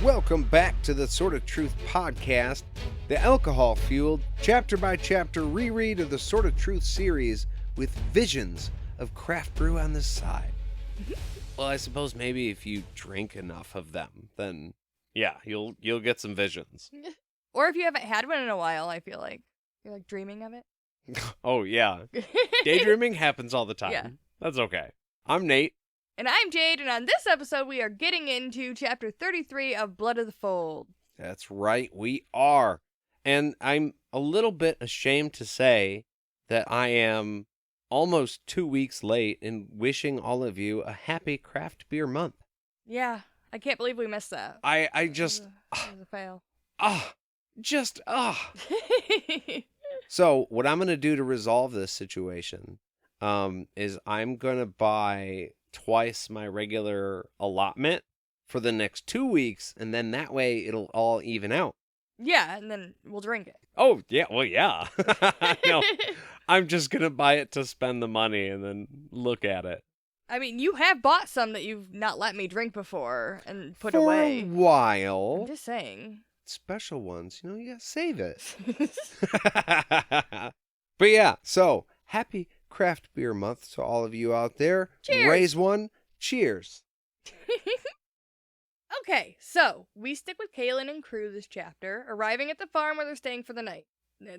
Welcome back to the Sort of Truth podcast, the alcohol-fueled, chapter-by-chapter reread of the Sort of Truth series with visions of craft brew on the side. Well, I suppose maybe if you drink enough of them, then yeah, you'll get some visions. Or if you haven't had one in a while, I feel like you're like dreaming of it. Oh yeah, daydreaming happens all the time. Yeah. That's okay. I'm Nate. And I'm Jade, and on this episode, we are getting into Chapter 33 of Blood of the Fold. That's right, we are. And I'm a little bit ashamed to say that I am almost 2 weeks late in wishing all of you a happy craft beer month. Yeah, I can't believe we missed that. I just... It was a fail. So, what I'm going to do to resolve this situation is I'm going to buy twice my regular allotment for the next 2 weeks, and then that way it'll all even out. Yeah, and then we'll drink it. Oh, yeah, well, yeah. No, I'm just going to buy it to spend the money and then look at it. I mean, you have bought some that you've not let me drink before and put for away. For a while. I'm just saying. Special ones, you gotta save it. But yeah, so happy craft beer month to all of you out there. Cheers. Raise one. Cheers. Okay, so we stick with Kahlan and crew this chapter, arriving at the farm where they're staying for the night.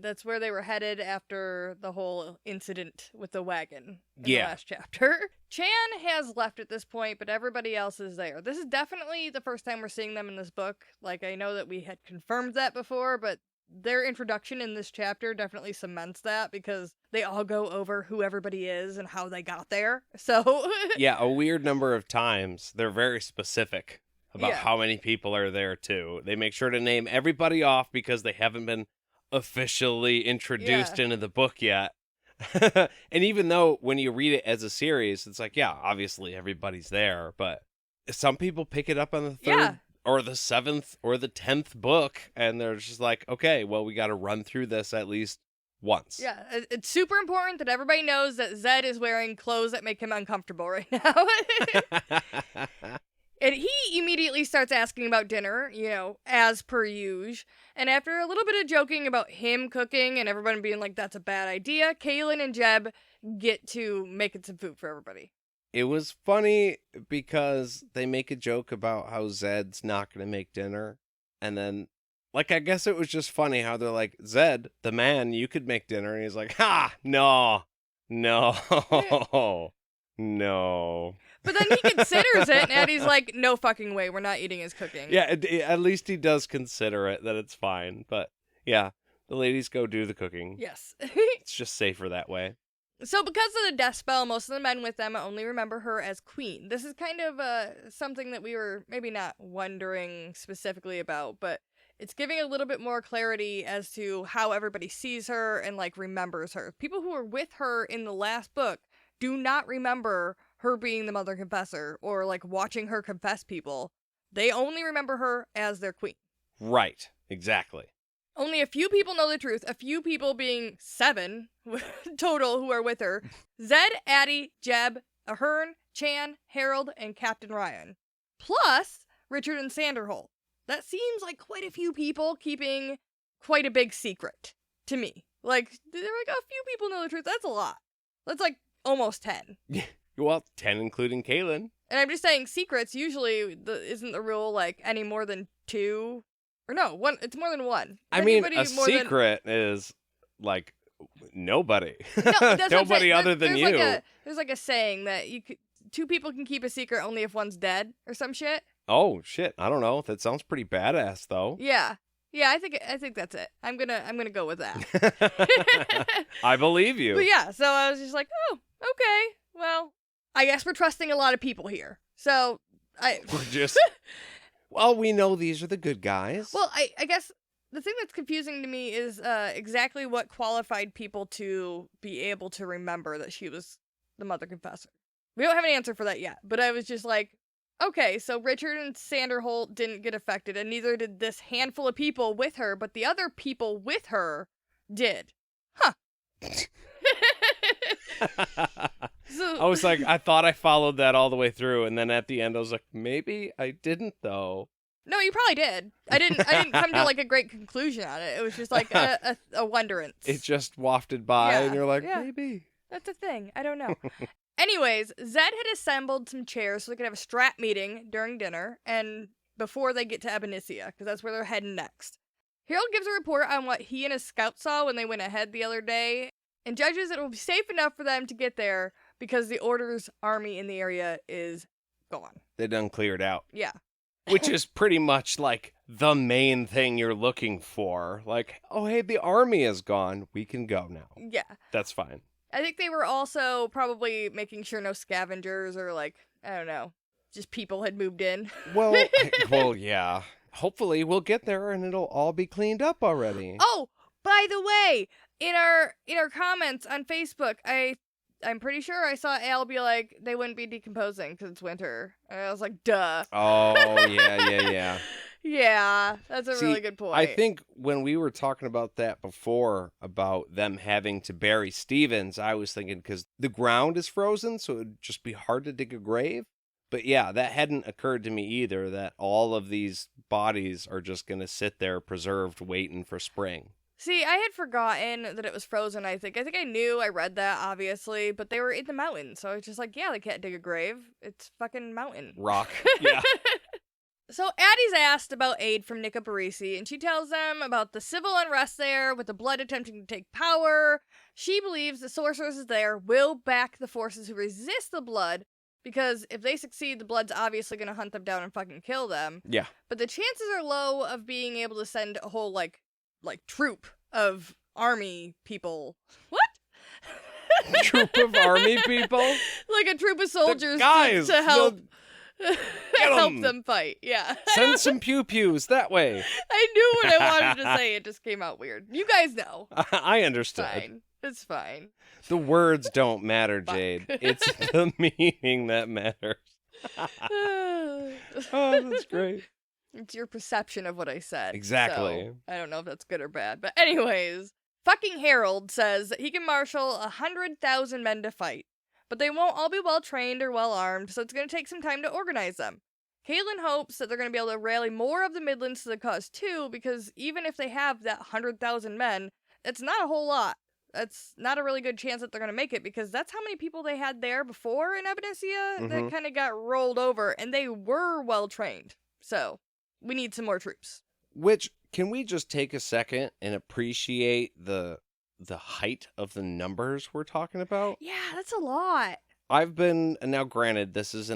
That's where they were headed after the whole incident with the wagon in the last chapter. Chan has left at this point, but everybody else is there. This is definitely the first time we're seeing them in this book. Like, I know that we had confirmed that before, but their introduction in this chapter definitely cements that because they all go over who everybody is and how they got there. So yeah, a weird number of times. They're very specific about how many people are there too. They make sure to name everybody off because they haven't been officially introduced into the book yet. And even though when you read it as a series, it's like, yeah, obviously everybody's there, but some people pick it up on the third or the 7th or the 10th book, and they're just like, okay, well, we got to run through this at least once. Yeah, it's super important that everybody knows that Zed is wearing clothes that make him uncomfortable right now. And he immediately starts asking about dinner, as per usual. And after a little bit of joking about him cooking and everyone being like, that's a bad idea, Kahlan and Jeb get to making some food for everybody. It was funny because they make a joke about how Zed's not going to make dinner. And then, I guess it was just funny how they're like, Zed, the man, you could make dinner. And he's like, ha, no. But then he considers it, and he's like, no fucking way, we're not eating his cooking. Yeah, at least he does consider it, that it's fine. But, yeah, the ladies go do the cooking. Yes. It's just safer that way. So because of the death spell, most of the men with them only remember her as queen. This is kind of something that we were maybe not wondering specifically about, but it's giving a little bit more clarity as to how everybody sees her and, remembers her. People who were with her in the last book do not remember her being the Mother Confessor or, watching her confess people. They only remember her as their queen. Right. Exactly. Only a few people know the truth. A few people being 7 total who are with her. Zed, Addie, Jeb, Ahern, Chan, Harold, and Captain Ryan. Plus Richard and Sanderholt. That seems like quite a few people keeping quite a big secret to me. They're like, a few people know the truth. That's a lot. That's almost 10. Yeah. Well, 10 including Kahlan. And I'm just saying, secrets usually isn't the rule any more than 2, or no, 1. It's more than 1. I mean, a secret is nobody. No, nobody other than you. There's a saying that 2 people can keep a secret only if one's dead or some shit. Oh shit! I don't know. That sounds pretty badass, though. Yeah. I think that's it. I'm gonna go with that. I believe you. But yeah, so I was just like, oh, okay, well. I guess we're trusting a lot of people here. So, We're just... Well, we know these are the good guys. Well, I guess the thing that's confusing to me is exactly what qualified people to be able to remember that she was the Mother Confessor. We don't have an answer for that yet, but I was just like, okay, so Richard and Sanderholt didn't get affected, and neither did this handful of people with her, but the other people with her did. Huh. So, I was like, I thought I followed that all the way through, and then at the end I was like, maybe I didn't, though. No, you probably did. I didn't come to like a great conclusion on it. It was just like a wonderance. It just wafted by, and you're like, maybe. That's a thing. I don't know. Anyways, Zed had assembled some chairs so they could have a strat meeting during dinner and before they get to Ebonicia, because that's where they're heading next. Harold gives a report on what he and his scouts saw when they went ahead the other day, and judges it will be safe enough for them to get there because the Order's army in the area is gone. They done cleared out. Yeah. Which is pretty much like the main thing you're looking for. Like, oh, hey, the army is gone. We can go now. Yeah. That's fine. I think they were also probably making sure no scavengers or like, I don't know, just people had moved in. Well, yeah. Hopefully we'll get there and it'll all be cleaned up already. Oh, by the way, in our comments on Facebook, I'm pretty sure I saw Al be like, they wouldn't be decomposing because it's winter. And I was like, duh. Oh, yeah. Yeah, that's a really good point. I think when we were talking about that before, about them having to bury Stevens, I was thinking because the ground is frozen, so it would just be hard to dig a grave. But yeah, that hadn't occurred to me either, that all of these bodies are just going to sit there preserved waiting for spring. See, I had forgotten that it was frozen, I think. I knew, I read that, obviously, but they were in the mountains, so I was just like, yeah, they can't dig a grave. It's fucking mountain. Rock, yeah. So Addie's asked about aid from Nika Barisi, and she tells them about the civil unrest there with the Blood attempting to take power. She believes the sorcerers there will back the forces who resist the Blood, because if they succeed, the Blood's obviously going to hunt them down and fucking kill them. Yeah. But the chances are low of being able to send a whole, like troop of army people. What? Troop of army people? Like a troop of soldiers to help. Help them fight, yeah. Send some pew-pews that way. I knew what I wanted to say, it just came out weird. You guys know. I understood. Fine. It's fine. The words don't matter, Jade. It's the meaning that matters. Oh, that's great. It's your perception of what I said. Exactly. So I don't know if that's good or bad. But anyways, fucking Harold says that he can marshal 100,000 men to fight. But they won't all be well-trained or well-armed, so it's going to take some time to organize them. Kahlan hopes that they're going to be able to rally more of the Midlands to the cause too, because even if they have that 100,000 men, it's not a whole lot. That's not a really good chance that they're going to make it, because that's how many people they had there before in Ebonicia that kind of got rolled over, and they were well-trained. So, we need some more troops. Which, can we just take a second and appreciate the height of the numbers we're talking about? Yeah, that's a lot. Now granted, this is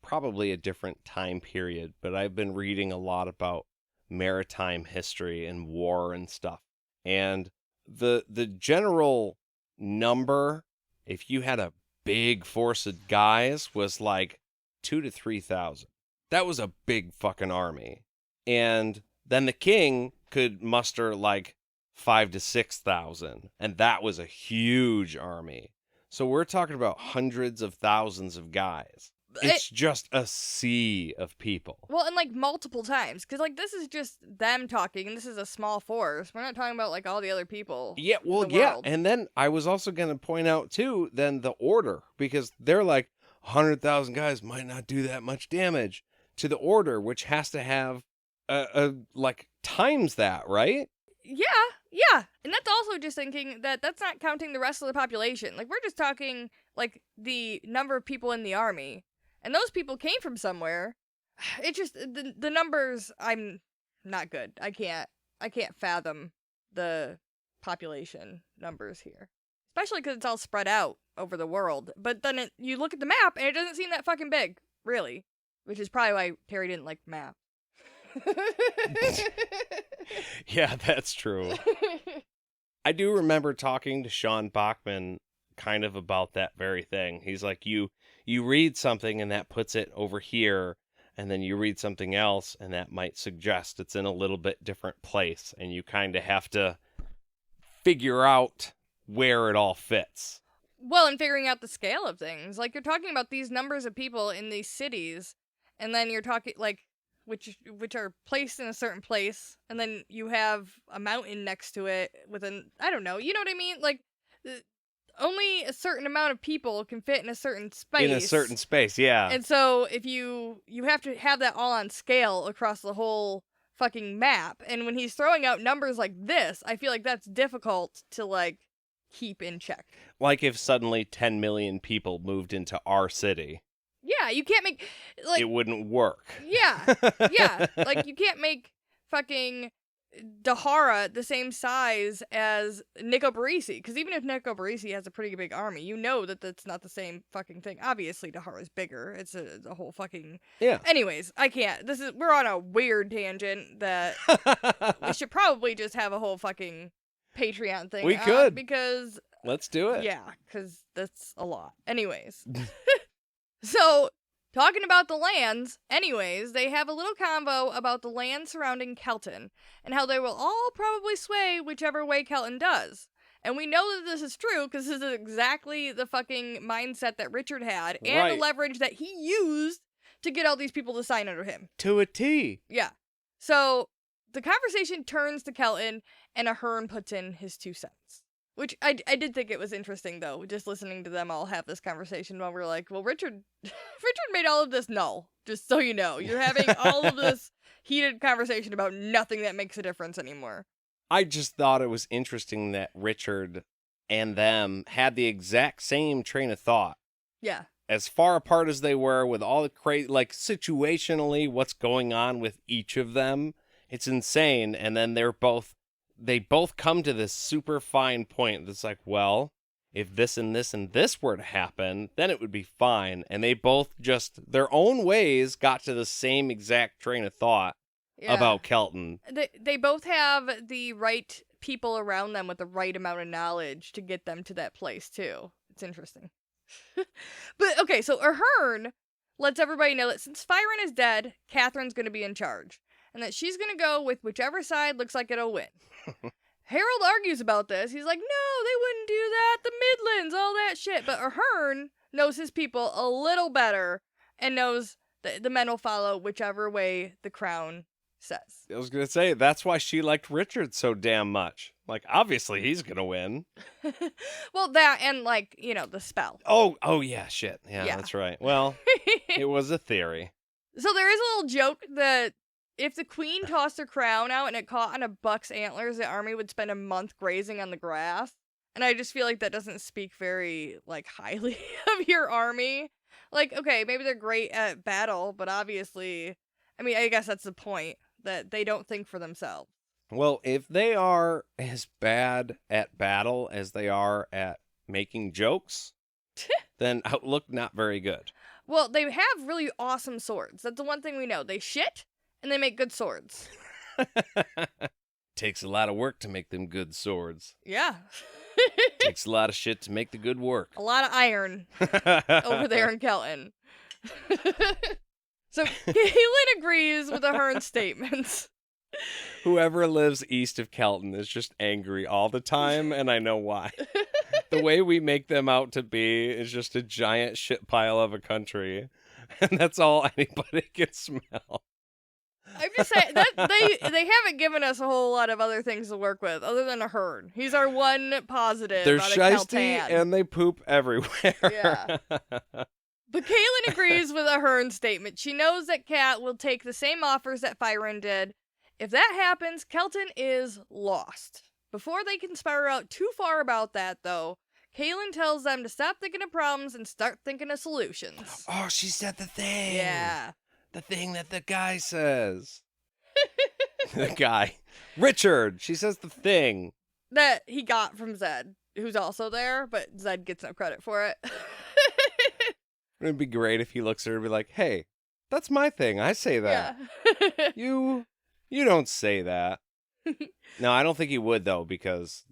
probably a different time period, but I've been reading a lot about maritime history and war and stuff. And the general number, if you had a big force of guys, was like 2,000 to 3,000. That was a big fucking army. And then the king could muster like 5,000 to 6,000, and that was a huge army. So we're talking about hundreds of thousands of guys. It's just a sea of people. Well, and like multiple times, because like this is just them talking, and this is a small force. We're not talking about like all the other people. Yeah, well, yeah, and then I was also going to point out too, then the Order, because they're like 100,000 guys might not do that much damage to the Order, which has to have like times that, right? Yeah. And that's also just thinking that that's not counting the rest of the population. Like, we're just talking, like, the number of people in the army. And those people came from somewhere. It just, the numbers, I'm not good. I can't fathom the population numbers here. Especially because it's all spread out over the world. But then you look at the map, and it doesn't seem that fucking big, really. Which is probably why Terry didn't like the map. Yeah, that's true. I do remember talking to Sean Bachman kind of about that very thing. He's like, you read something and that puts it over here, and then you read something else and that might suggest it's in a little bit different place, and you kind of have to figure out where it all fits. Well, and figuring out the scale of things. Like, you're talking about these numbers of people in these cities, and then you're talking, like, which are placed in a certain place, and then you have a mountain next to it with I don't know, you know what I mean? Like, only a certain amount of people can fit in a certain space. In a certain space, yeah. And so if you have to have that all on scale across the whole fucking map. And when he's throwing out numbers like this, I feel like that's difficult to, like, keep in check. Like if suddenly 10 million people moved into our city. Yeah, you can't make, like... It wouldn't work. Yeah, yeah. Like, you can't make fucking Dahara the same size as Nico Barisi, because even if Nico Barisi has a pretty big army, you know that that's not the same fucking thing. Obviously, Dahara's bigger. It's a whole fucking... Yeah. Anyways, I can't. We're on a weird tangent that we should probably just have a whole fucking Patreon thing. We could. Because... Let's do it. Yeah, because that's a lot. Anyways. So... Talking about the lands, anyways, they have a little convo about the land surrounding Kelton, and how they will all probably sway whichever way Kelton does. And we know that this is true, because this is exactly the fucking mindset that Richard had, and the leverage that he used to get all these people to sign under him. To a T. Yeah. So, the conversation turns to Kelton, and Ahern puts in his 2 cents. Which I did think it was interesting, though, just listening to them all have this conversation while we're like, well, Richard made all of this null, just so you know. You're having all of this heated conversation about nothing that makes a difference anymore. I just thought it was interesting that Richard and them had the exact same train of thought. Yeah. As far apart as they were, with all the crazy, like, situationally, what's going on with each of them, it's insane. And then they both come to this super fine point that's like, well, if this and this and this were to happen, then it would be fine. And they both just, their own ways, got to the same exact train of thought about Kelton. They both have the right people around them with the right amount of knowledge to get them to that place, too. It's interesting. But, okay, so Ahern lets everybody know that since Fyron is dead, Catherine's going to be in charge. And that she's going to go with whichever side looks like it'll win. Harold argues about this. He's like, no, they wouldn't do that. The Midlands, all that shit. But Ahern knows his people a little better and knows that the men will follow whichever way the crown says. I was going to say, that's why she liked Richard so damn much. Like, obviously he's going to win. Well, that and, like, you know, the spell. Oh, yeah, shit. Yeah, that's right. Well, it was a theory. So there is a little joke that if the queen tossed her crown out and it caught on a buck's antlers, the army would spend a month grazing on the grass. And I just feel like that doesn't speak very, like, highly of your army. Like, okay, maybe they're great at battle, but obviously, I mean, I guess that's the point, that they don't think for themselves. Well, if they are as bad at battle as they are at making jokes, then outlook not very good. Well, they have really awesome swords. That's the one thing we know. They shit. And they make good swords. Takes a lot of work to make them good swords. Yeah. Takes a lot of shit to make the good work. A lot of iron over there in Kelton. So Kahlan agrees with Ahern's statements. Whoever lives east of Kelton is just angry all the time, and I know why. The way we make them out to be is just a giant shit pile of a country. And that's all anybody can smell. I'm just saying that they haven't given us a whole lot of other things to work with other than Ahern. He's our one positive. They're shiesty and they poop everywhere. Yeah. But Kahlan agrees with Ahern's statement. She knows that Kat will take the same offers that Fyron did. If that happens, Kelton is lost. Before they can spiral out too far about that, though, Kahlan tells them to stop thinking of problems and start thinking of solutions. Oh, she said the thing. Yeah. The thing that the guy says. The guy. Richard. She says the thing. That he got from Zed, who's also there, but Zed gets no credit for it. It'd be great if he looks at her and be like, hey, that's my thing. I say that. Yeah. You don't say that. No, I don't think he would, though, because,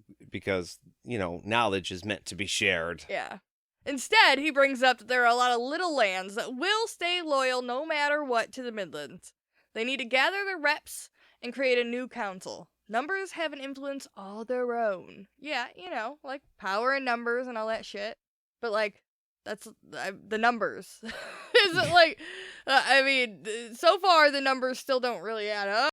you know, knowledge is meant to be shared. Yeah. Instead, he brings up that there are a lot of little lands that will stay loyal no matter what to the Midlands. They need to gather their reps and create a new council. Numbers have an influence all their own. Yeah, you know, like power and numbers and all that shit. But, like, that's the numbers. Is it like, I mean, so far the numbers still don't really add up.